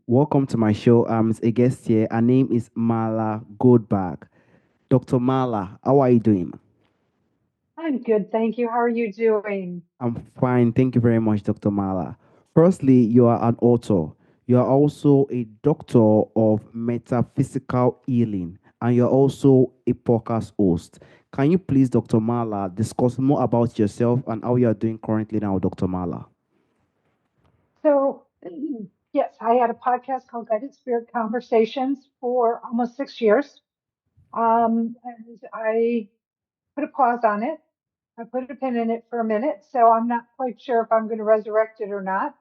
Welcome to my show. I'm a guest here. Her name is Marla Goldberg. Dr. Marla, how are you doing? I'm good, thank you. How are you doing? I'm fine. Thank you very much, Dr. Marla. Firstly, you are an author. You are also a doctor of metaphysical healing, and you're also a podcast host. Can you please, Dr. Marla, discuss more about yourself and how you are doing currently now, Dr. Marla? So, yes, I had a podcast called Guided Spirit Conversations for almost 6 years. And I put a pause on it. I put a pin in it for a minute, so I'm not quite sure if I'm going to resurrect it or not.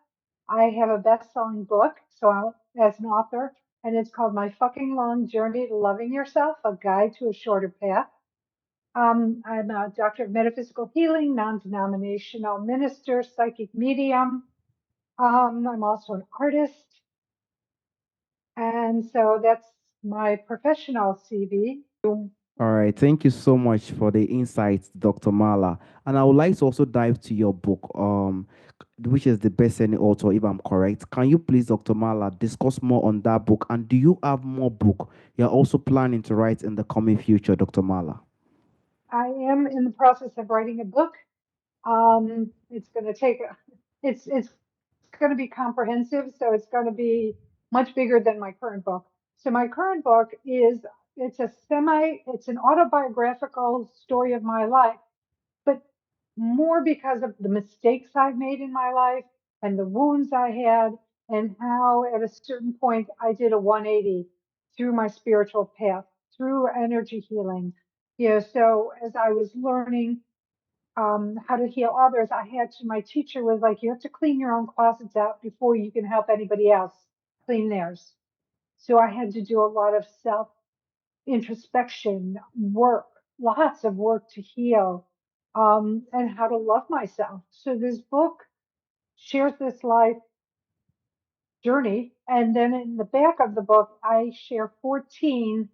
I have a best-selling book, as an author, and it's called My Fucking Long Journey to Loving Yourself: A Guide to a Shorter Path. I'm a doctor of metaphysical healing, non-denominational minister, psychic medium. I'm also an artist, and so that's my professional CV. All right, thank you so much for the insights, Dr. Marla. And I would like to also dive to your book, which is the best-selling author, if I'm correct. Can you please, Dr. Marla, discuss more on that book? And do you have more book you're also planning to write in the coming future, Dr. Marla? I am in the process of writing a book. It's going to take, it's going to be comprehensive, so it's going to be much bigger than my current book. So my current book it's an autobiographical story of my life, but more because of the mistakes I've made in my life and the wounds I had, and how at a certain point I did a 180 through my spiritual path, through energy healing. So as I was learning how to heal others, my teacher was like, you have to clean your own closets out before you can help anybody else clean theirs. So I had to do a lot of self introspection work, lots of work to heal, and how to love myself. So this book shares this life journey. And then in the back of the book, I share 14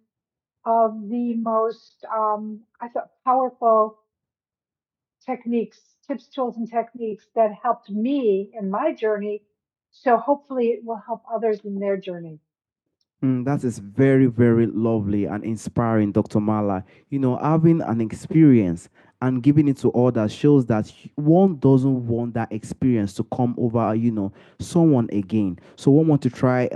of the most, I thought, powerful techniques, tips, tools, and techniques that helped me in my journey. So hopefully it will help others in their journey. That is very, very lovely and inspiring, Dr. Mala. Having an experience and giving it to others shows that one doesn't want that experience to come over, someone again. So one want to try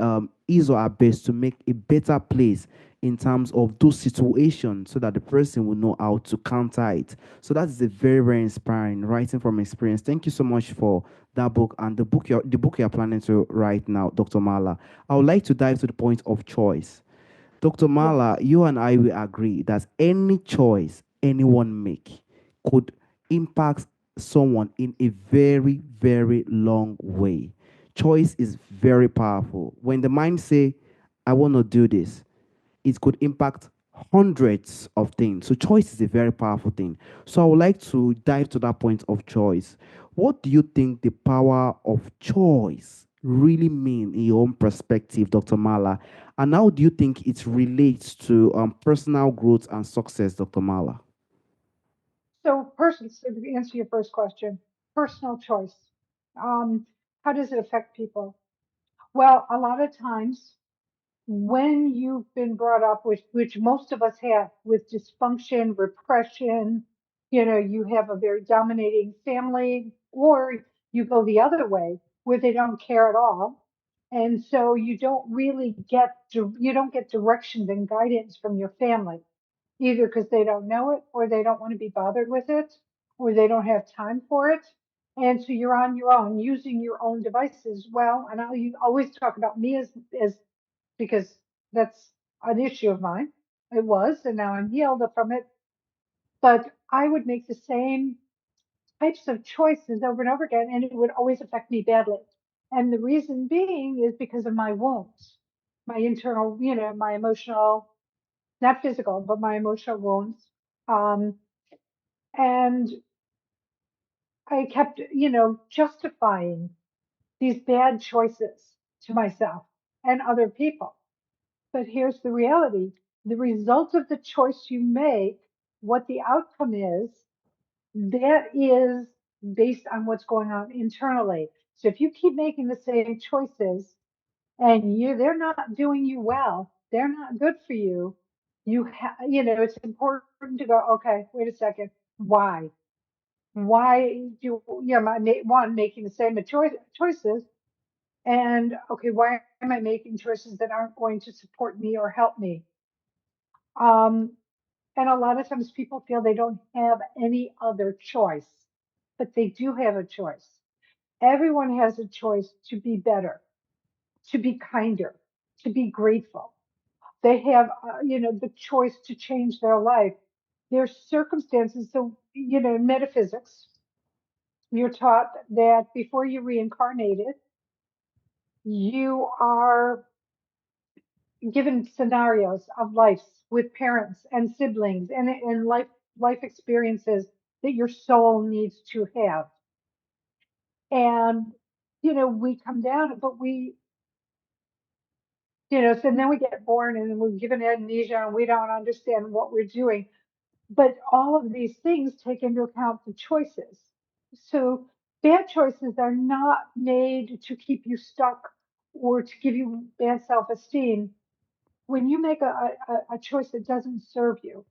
his or her best to make a better place in terms of those situations so that the person will know how to counter it. So that is a very, very inspiring writing from experience. Thank you so much for that book and the book you're planning to write now, Dr. Mala. I would like to dive to the point of choice. Dr. Mala, Yes. you and I will agree that any choice anyone make could impact someone in a very, very long way. Choice is very powerful. When the mind say, I want to do this, it could impact hundreds of things. So choice is a very powerful thing. So I would like to dive to that point of choice. What do you think the power of choice really mean in your own perspective, Dr. Mala? And how do you think it relates to personal growth and success, Dr. Mala? So to answer your first question, personal choice. Um, how does it affect people? Well, a lot of times when you've been brought up with, which most of us have, with dysfunction, repression, you have a very dominating family, or you go the other way where they don't care at all. And so you don't get directions and guidance from your family, either because they don't know it, or they don't want to be bothered with it, or they don't have time for it. And so you're on your own using your own devices. Well, and you always talk about me as because that's an issue of mine. It was, and now I'm healed from it. But I would make the same types of choices over and over again, and it would always affect me badly. And the reason being is because of my wounds, my internal, my emotional, not physical, but my emotional wounds. Um, and I kept, justifying these bad choices to myself and other people. But here's the reality: the result of the choice you make, what the outcome is, that is based on what's going on internally. So if you keep making the same choices and they're not doing you well. They're not good for you. It's important to go, okay, wait a second. Why? Why do, am I making the same choices? And okay, why am I making choices that aren't going to support me or help me? Um, and a lot of times people feel they don't have any other choice, but they do have a choice. Everyone has a choice to be better, to be kinder, to be grateful. They have, the choice to change their life. There's circumstances. So, in metaphysics, you're taught that before you reincarnated, you are given scenarios of life with parents and siblings and life experiences that your soul needs to have. And we come down, but so then we get born and we're given amnesia and we don't understand what we're doing. But all of these things take into account the choices. So bad choices are not made to keep you stuck or to give you bad self-esteem. When you make a choice that doesn't serve you,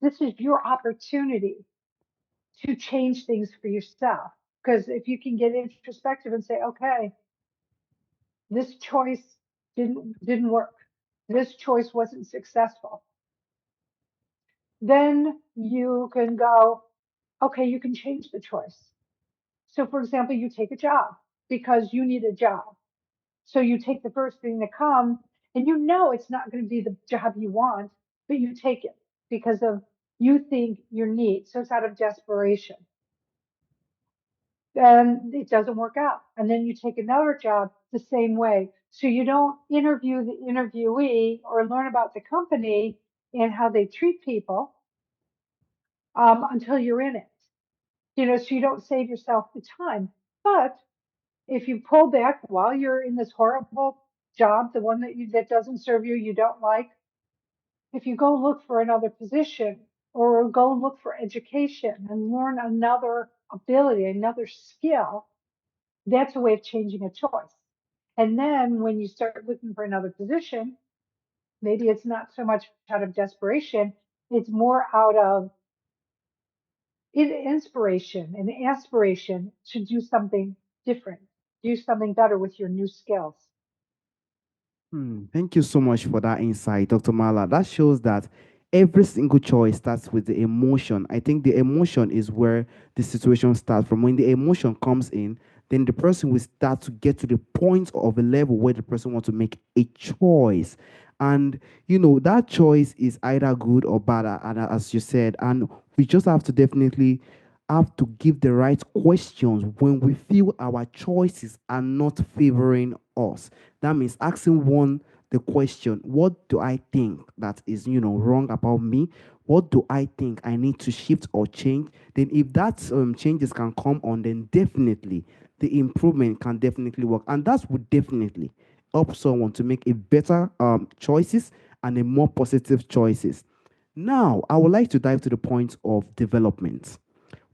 this is your opportunity to change things for yourself. Because if you can get introspective and say, okay, this choice didn't work, this choice wasn't successful, then you can go, okay, you can change the choice. So, for example, you take a job because you need a job. So you take the first thing that comes, and it's not going to be the job you want, but you take it because of you think your need. So it's out of desperation. And it doesn't work out. And then you take another job the same way. So you don't interview the interviewee or learn about the company and how they treat people until you're in it. So you don't save yourself the time. But if you pull back while you're in this horrible job, the one that doesn't serve you, you don't like, if you go look for another position or go look for education and learn another ability, another skill, that's a way of changing a choice. And then when you start looking for another position, maybe it's not so much out of desperation, it's more out of inspiration and aspiration to do something different, do something better with your new skills. Thank you so much for that insight, Dr. Marla. That shows that every single choice starts with the emotion. I think the emotion is where the situation starts from. When the emotion comes in, then the person will start to get to the point of a level where the person wants to make a choice. And that choice is either good or bad, as you said. And we just have to definitely have to give the right questions when we feel our choices are not favoring us. That means asking the question, what do I think that is, wrong about me? What do I think I need to shift or change? Then if that changes can come on, then definitely the improvement can definitely work. And that would definitely help someone to make a better choices and a more positive choices. Now, I would like to dive to the point of development.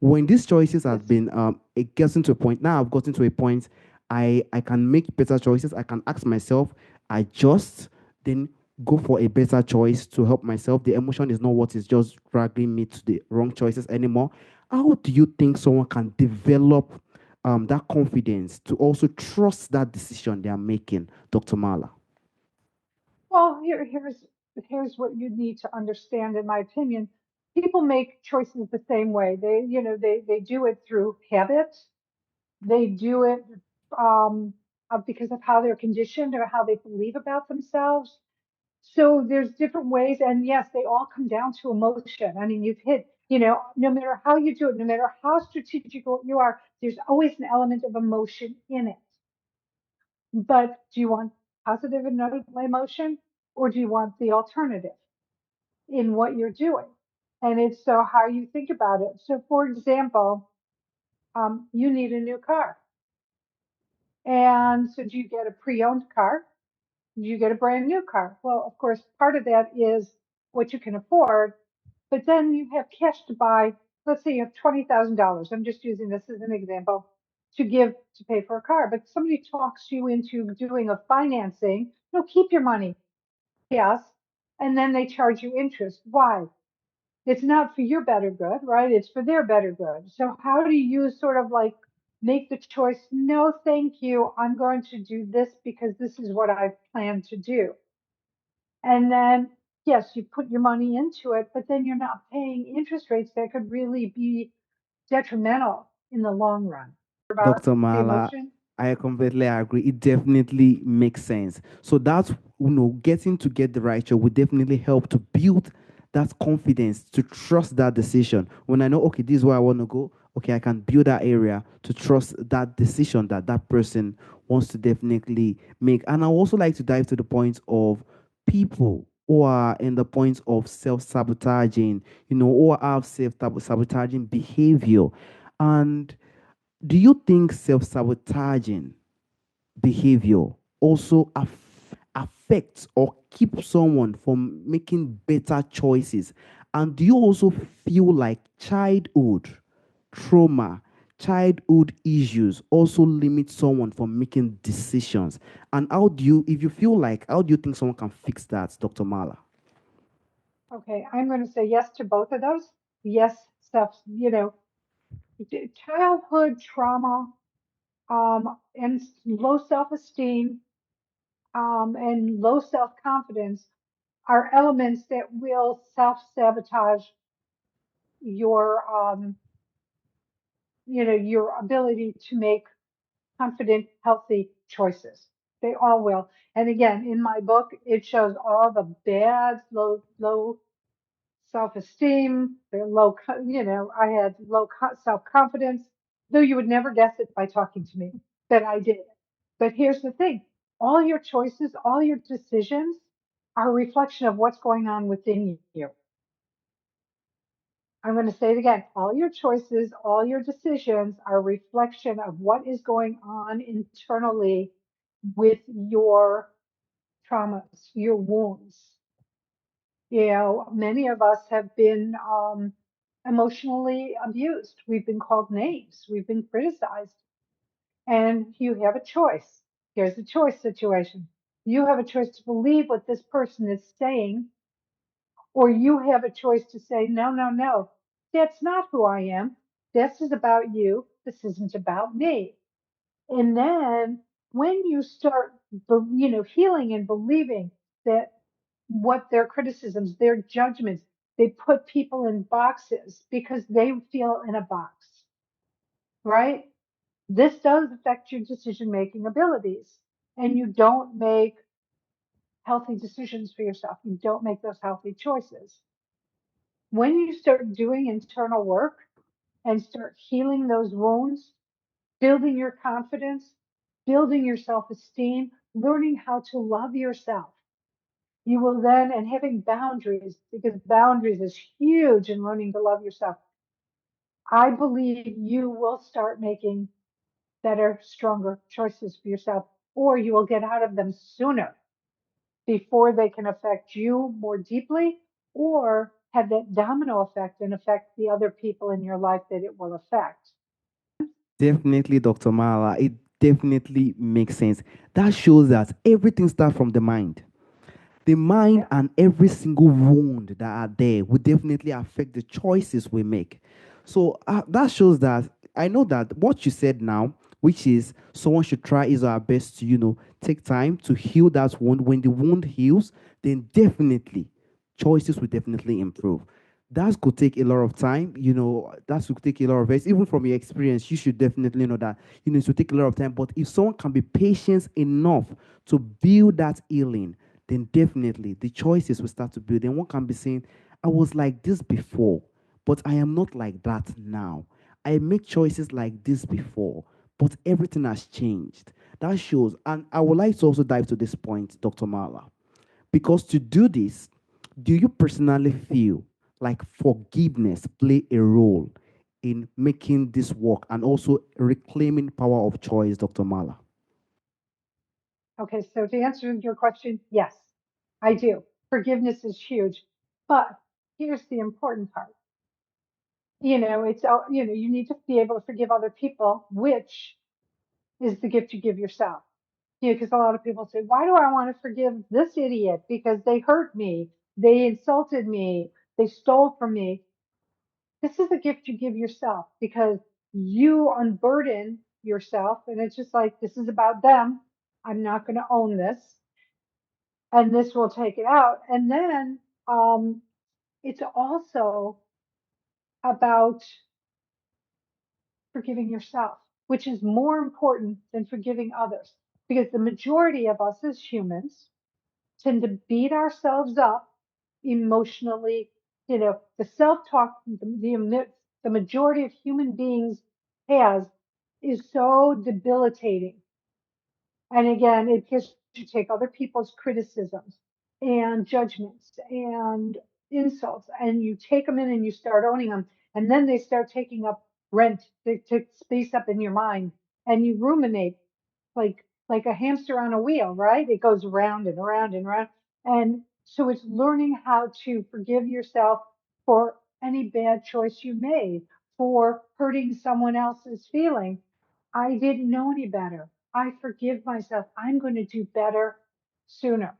When these choices have Yes. been it gets into a point, now I've gotten to a point, I can make better choices. I can ask myself, adjust, then go for a better choice to help myself. The emotion is not what is just dragging me to the wrong choices anymore. How do you think someone can develop that confidence to also trust that decision they are making, Dr. Marla? Well, here's what you need to understand, in my opinion. People make choices the same way. They do it through habit. They do it um, because of how they're conditioned or how they believe about themselves. So there's different ways, and yes, they all come down to emotion. I mean, no matter how you do it, no matter how strategic you are, there's always an element of emotion in it. But do you want positive emotion, or do you want the alternative in what you're doing? And it's so how you think about it. So, for example, you need a new car. And so, do you get a pre owned car? Do you get a brand new car? Well, of course, part of that is what you can afford, but then you have cash to buy. Let's say you have $20,000. I'm just using this as an example. to give to pay for a car. But somebody talks you into doing a financing, no, keep your money, pay us, and then they charge you interest. Why? It's not for your better good, right? It's for their better good. So how do you sort of like make the choice? No, thank you. I'm going to do this because this is what I plan to do. And then, yes, you put your money into it, but then you're not paying interest rates that could really be detrimental in the long run. About Dr. the Marla, emotion. I completely agree. It definitely makes sense. So that's, getting to get the right job will definitely help to build that confidence to trust that decision. When I know, okay, this is where I want to go, okay, I can build that area to trust that decision that that person wants to definitely make. And I also like to dive to the point of people who are in the point of self-sabotaging, or have self-sabotaging behavior. And do you think self-sabotaging behavior also affects or keeps someone from making better choices? And do you also feel like childhood trauma, childhood issues also limit someone from making decisions? And if you feel like, how do you think someone can fix that, Dr. Mala? Okay, I'm going to say yes to both of those. Yes, stuff, childhood trauma, and low self-esteem, and low self-confidence are elements that will self-sabotage your, your ability to make confident, healthy choices. They all will. And again, in my book, it shows all the bad, low self-esteem, the low, I had low self-confidence, though you would never guess it by talking to me, but I did. But here's the thing, all your choices, all your decisions are a reflection of what's going on within you. I'm going to say it again. All your choices, all your decisions are a reflection of what is going on internally with your traumas, your wounds. Many of us have been emotionally abused. We've been called names. We've been criticized. And you have a choice. Here's the choice situation. You have a choice to believe what this person is saying, or you have a choice to say, no, no, no, that's not who I am. This is about you. This isn't about me. And then when you start, healing and believing that what their criticisms, their judgments, they put people in boxes because they feel in a box, right? This does affect your decision making abilities, and you don't make healthy decisions for yourself. You don't make those healthy choices. When you start doing internal work and start healing those wounds, building your confidence, building your self esteem, learning how to love yourself. You will then, and having boundaries, because boundaries is huge in learning to love yourself. I believe you will start making better, stronger choices for yourself, or you will get out of them sooner before they can affect you more deeply or have that domino effect and affect the other people in your life that it will affect. Definitely, Dr. Mala. It definitely makes sense. That shows that everything starts from the mind. The mind Yeah. and every single wound that are there will definitely affect the choices we make. So that shows that I know that what you said now, which is someone should try is our best to, take time to heal that wound. When the wound heals, then definitely choices will definitely improve. That could take a lot of time, that could take a lot of effort. Even from your experience, you should definitely know that, it should take a lot of time. But if someone can be patient enough to build that healing, then definitely the choices will start to build. And one can be saying, I was like this before, but I am not like that now. I make choices like this before, but everything has changed. That shows. And I would like to also dive to this point, Dr. Marla, because to do this, do you personally feel like forgiveness play a role in making this work and also reclaiming power of choice, Dr. Marla? Okay, so to answer your question, yes, I do. Forgiveness is huge. But here's the important part. You need to be able to forgive other people, which is the gift you give yourself. You know, because a lot of people say, why do I want to forgive this idiot? Because they hurt me, they insulted me, they stole from me. This is a gift you give yourself because you unburden yourself. And it's just like, this is about them. I'm not going to own this. And this will take it out. And then it's also about forgiving yourself, which is more important than forgiving others. Because the majority of us as humans tend to beat ourselves up emotionally. You know, the self talk the majority of human beings has is so debilitating. And again, it because you take other people's criticisms and judgments and insults and you take them in and you start owning them. And then they start taking up rent. They take space up in your mind and you ruminate like a hamster on a wheel, right? It goes round and around and around. And so it's learning how to forgive yourself for any bad choice you made, for hurting someone else's feeling. I didn't know any better. I forgive myself. I'm going to do better sooner.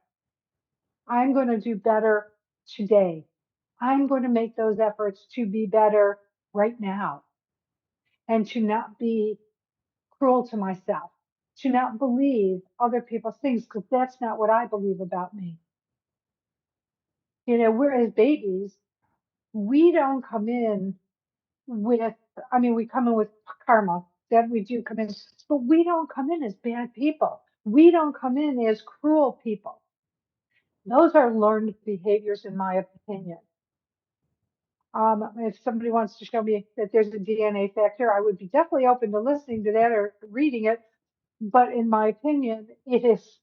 I'm going to do better today. I'm going to make those efforts to be better right now and to not be cruel to myself, to not believe other people's things because that's not what I believe about me. You know, we're as babies, we don't come in with, I mean, we come in with karma that we do come in, but we don't come in as bad people. We don't come in as cruel people. Those are learned behaviors, in my opinion. If somebody wants to show me that there's a DNA factor, I would be definitely open to listening to that or reading it. But in my opinion, it is,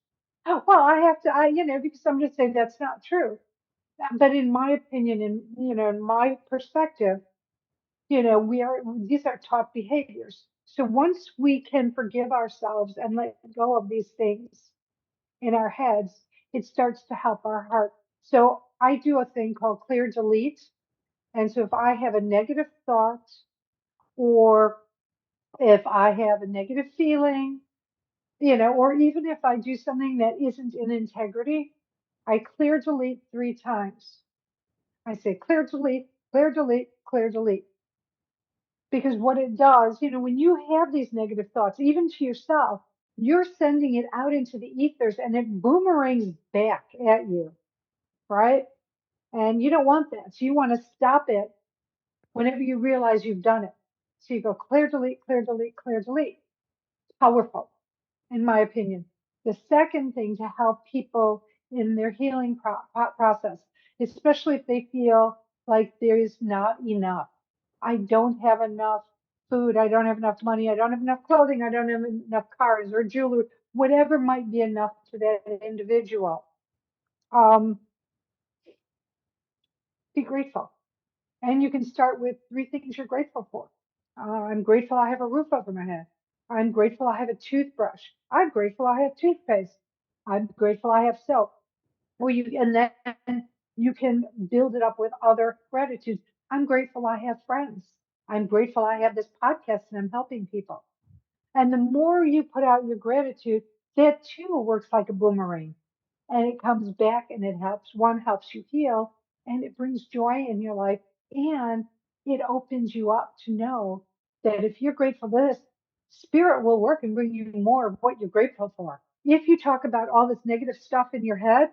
well, I have to, you know, because I'm just saying that's not true. But in my opinion, in my perspective, these are taught behaviors. So once we can forgive ourselves and let go of these things in our heads, it starts to help our heart. So I do a thing called clear delete. And so if I have a negative thought or if I have a negative feeling, or even if I do something that isn't in integrity, I clear delete 3 times. I say clear delete, clear delete, clear delete. Because what it does, when you have these negative thoughts, even to yourself, you're sending it out into the ethers and it boomerangs back at you, right? And you don't want that. So you want to stop it whenever you realize you've done it. So you go clear delete, clear delete, clear delete. Powerful, in my opinion. The second thing to help people in their healing process, especially if they feel like there is not enough. I don't have enough food. I don't have enough money. I don't have enough clothing. I don't have enough cars or jewelry, whatever might be enough to that individual. Um, be grateful. And you can start with 3 things you're grateful for. I'm grateful I have a roof over my head. I'm grateful I have a toothbrush. I'm grateful I have toothpaste. I'm grateful I have soap. And then you can build it up with other gratitudes. I'm grateful I have friends. I'm grateful I have this podcast and I'm helping people. And the more you put out your gratitude, that too works like a boomerang. And it comes back and it helps you heal and it brings joy in your life. And it opens you up to know that if you're grateful for this, spirit will work and bring you more of what you're grateful for. If you talk about all this negative stuff in your head,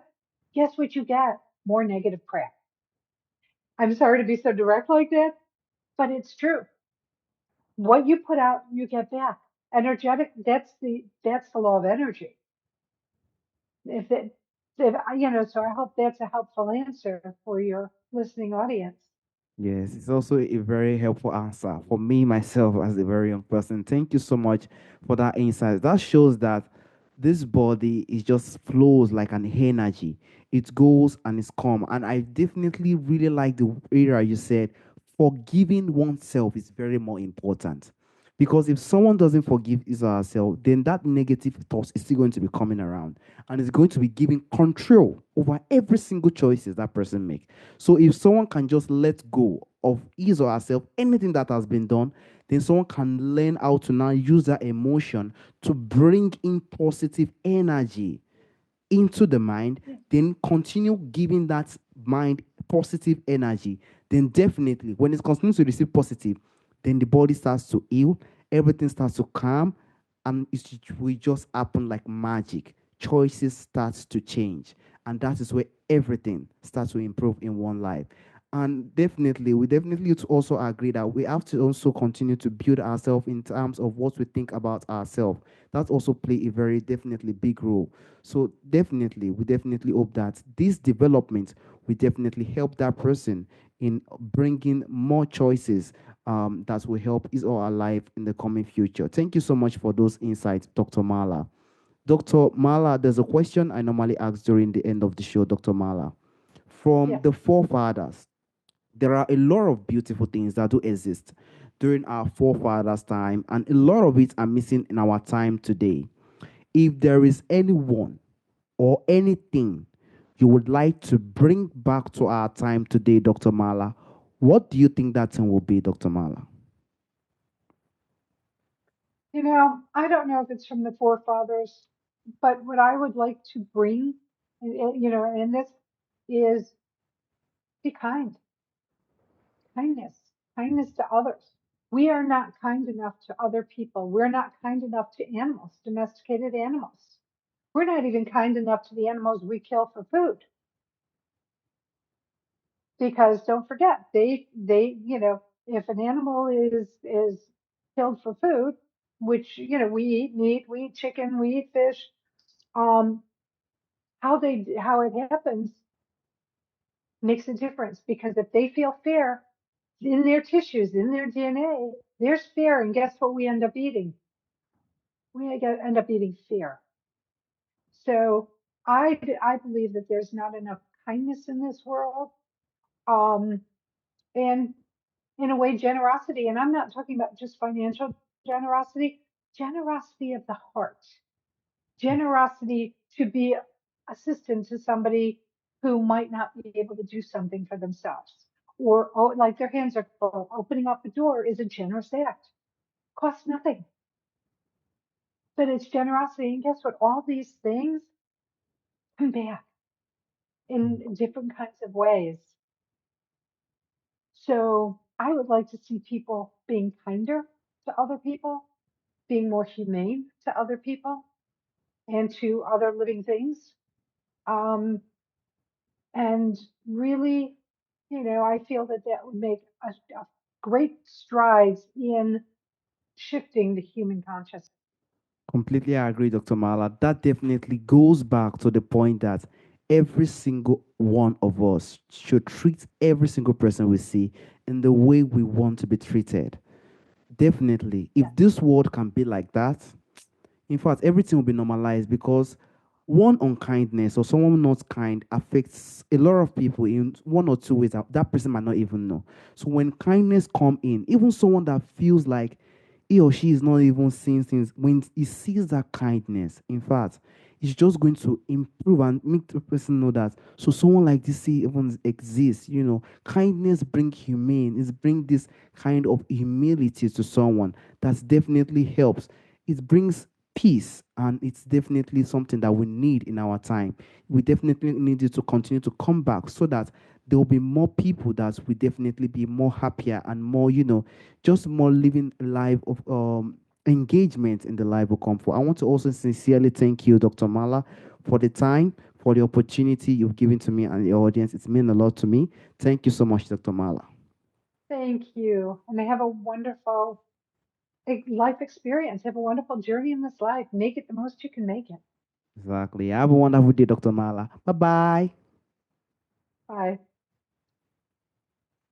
guess what you get? More negative crap. I'm sorry to be so direct like that, but it's true. What you put out, you get back. Energetic, that's the law of energy. If it, if, so I hope that's a helpful answer for your listening audience. Yes, it's also a very helpful answer for me myself as a very young person. Thank you so much for that insight. That shows that this body is just flows like an energy. It goes and it's come. And I definitely really like the area you said forgiving oneself is very more important. Because if someone doesn't forgive his or herself, then that negative thought is still going to be coming around and it's going to be giving control over every single choices that person makes. So if someone can just let go of his or herself anything that has been done, then someone can learn how to now use that emotion to bring in positive energy into the mind, Yeah. then continue giving that mind positive energy, then definitely when it continues to receive positive, then the body starts to heal, everything starts to calm, and it will just happen like magic. Choices starts to change, and that is where everything starts to improve in one life. And definitely, we definitely to also agree that we have to also continue to build ourselves in terms of what we think about ourselves. That also play a very definitely big role. So definitely, we definitely hope that this development will definitely help that person in bringing more choices that will help his or her life in the coming future. Thank you so much for those insights, Dr. Marla. Dr. Marla, there's a question I normally ask during the end of the show, Dr. Marla. From Yes. the forefathers, there are a lot of beautiful things that do exist during our forefathers' time, and a lot of it are missing in our time today. If there is anyone or anything you would like to bring back to our time today, Dr. Marla, what do you think that thing will be, Dr. Marla? I don't know if it's from the forefathers, but what I would like to bring, in this is be kind, kindness to others. We are not kind enough to other people. We're not kind enough to animals, domesticated animals. We're not even kind enough to the animals we kill for food. Because don't forget, if an animal is killed for food, which we eat meat, we eat chicken, we eat fish, um, how it happens makes a difference because if they feel fear in their tissues, in their DNA, there's fear, and guess what we end up eating? End up eating fear. So I believe that there's not enough kindness in this world, um, and in a way generosity. And I'm not talking about just financial generosity, generosity of the heart, generosity to be assistant to somebody who might not be able to do something for themselves, or like their hands are full. Opening up a door is a generous act, costs nothing, but it's generosity. And guess what? All these things come back in different kinds of ways. So I would like to see people being kinder to other people, being more humane to other people and to other living things. Um, and really, I feel that that would make a great strides in shifting the human consciousness. Completely agree, Dr. Marla. That definitely goes back to the point that every single one of us should treat every single person we see in the way we want to be treated. Definitely. Yeah. If this world can be like that, in fact, everything will be normalized because one unkindness or someone not kind affects a lot of people in one or two ways that that person might not even know. So when kindness come in, even someone that feels like he or she is not even seeing things, when he sees that kindness, in fact, it's just going to improve and make the person know that so someone like this even exists. Kindness bring humane, it's bring this kind of humility to someone that definitely helps. It brings peace, and it's definitely something that we need in our time. We definitely need it to continue to come back so that there will be more people that will definitely be more happier and more, just more living a life of engagement in the life of comfort. I want to also sincerely thank you, Dr. Mala, for the time, for the opportunity you've given to me and the audience. It's meant a lot to me. Thank you so much, Dr. Mala. Thank you. And have a wonderful life experience. Have a wonderful journey in this life. Make it the most you can make it. Exactly. Have a wonderful day, Dr. Mala. Bye bye. Bye.